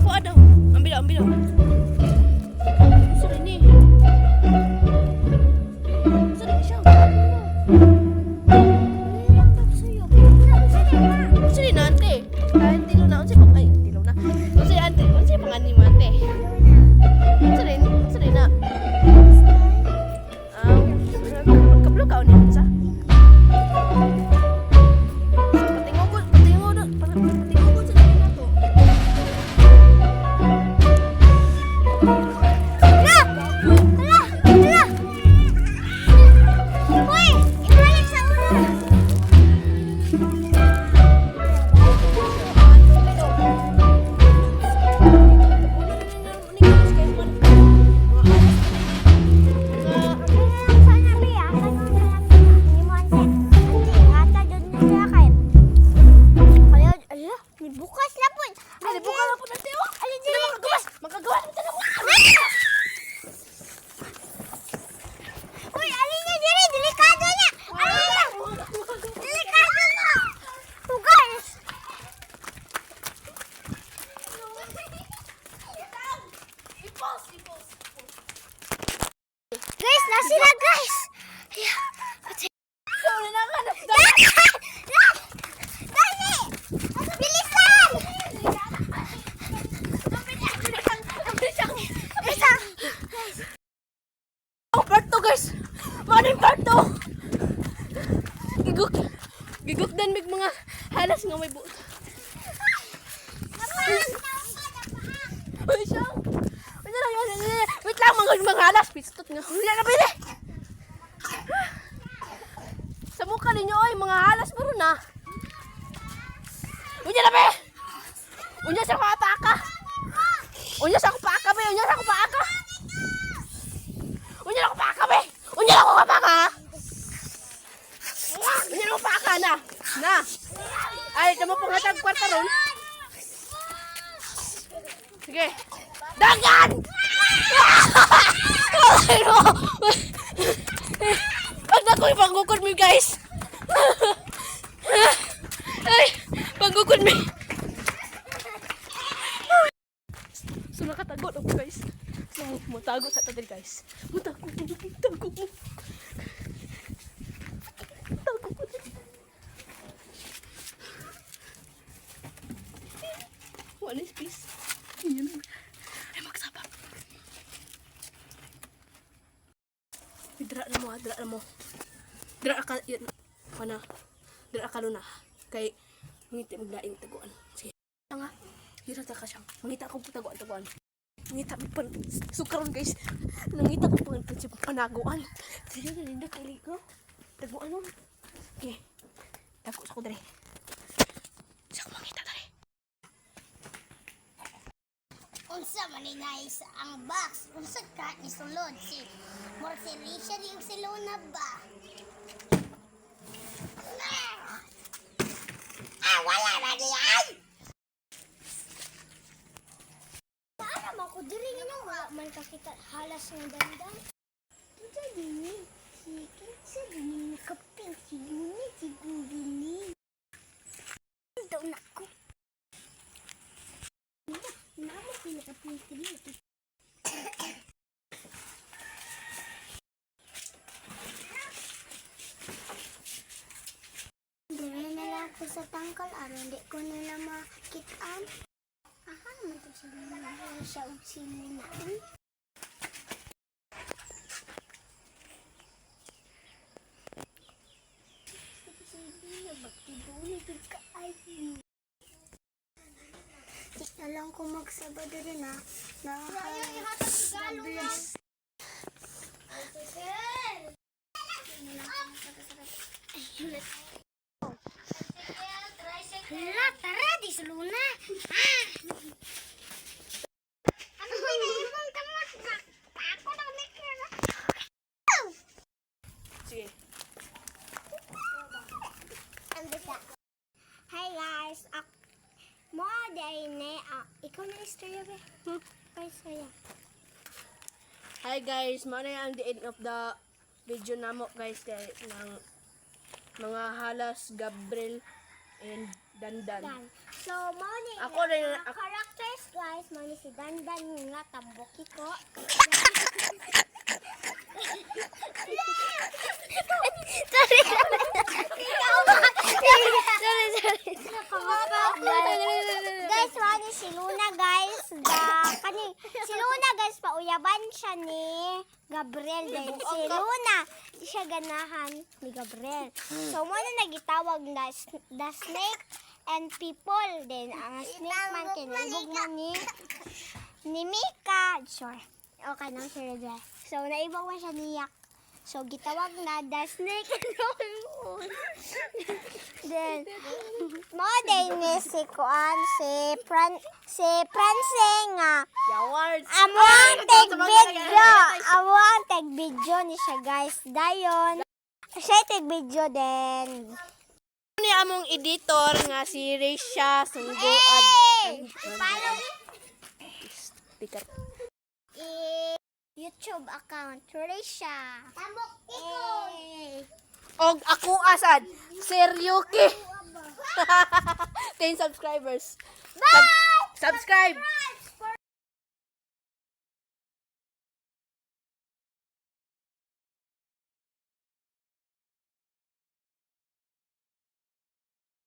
Kuha daw. Ambil daw, ambil daw. Saan ni? Saan siya? Saan na, ante? Kahit tilo na, unsay pang... Ay, tilo na. Unsay ante? Unsay pang animo, ante? Saan na? Magkablo ka, unin sa? Guys, nasira guys. Sorry na ka, Dali! Bilisan! Bilisan! Oh, part 2 guys! Maraming part 2! Gigok dan mig mga halas nga may buot. Uy, siya! Wait lang, mga halas! Pistot nga. Hindi na pwede! Sa mukha ninyo, oy, mga halas mo rin ah! Unya na be! Unya sa kupaka! Unya sa kupaka be! Unya sa kupaka! Unya na kupaka be! Unya na kupaka! Unya na kupaka na! Na! Ay, ito mo pangatag kwarta ron. Sige! Dagan! Pag nako'y panggukod mo guys! Ay! Panggukod mo! So nakatago ako guys. So mutago sa tatil guys. Mutago mo! Mutago mo! Mutago mo! What is this? Ay magsabak! Dira na mo, dira na mo. Dira ka, yun. Mana? Dira ka luna. Kay, ngiti magdaing taguan. Sige. Nga, dira ta ka siyang. Mangita ko taguan. Mangita ko pan, sukaron guys. Nangita ko panaguan. Sige na, linda kili ko. Taguan mo. Okay. Dako sa ko dali. Sa ko mangita dali. Unsa man ni guys ang box? Unsa ka ni sulod si Morcerisha di si Luna ba? Wala na di ay. Paano mo ko diri nga wala man kakita halas ng dandan? Ito din si kinsa din kapin si Guni. Daw nako. Nama pinakapin dito. Dire na lang ko sa tangkal aron di ko nila makitaan. Aha naman to siya og sininaan. Sige, bakit doon ka ay alam ko magsabado rin ha. Nakakablis. Hala, tara, di sa Luna. Ano ba na imong kamot na? Ako na kumikira. Sige. Ang bisa. Hi guys, mo day ne ikaw na istorya ba? Kay saya. Hi guys, mao na ang the end of the video namo guys kay ng mga halas Gabriel Ayan, dandan. Dan. So, mo ni Ako rin, mga characters guys, mo ni si Dandan nga tamboki ko. Sorry. Guys, mo ni si Luna guys. Si Luna guys, pauyaban siya ni Gabriel din. Si Luna, di siya ganahan ni Gabriel. So, mo na nagitawag na the snake and people din. Ang snake man kinulog man ni Mika. Sure. Okay na siya rin. So, naibang man siya niyak. So, gitawag na the snake and people. Then, mo din ni si Kuan, si Pranse nga. Yawards. Among tag video ni siya guys. Dayon. Siya tag video din. Ni among editor nga si Reisha Sunggo at Follow sticker. YouTube account. Risha. Tamok iko. Og ako asad Seryuki. 10 subscribers. Bye! Subscribe.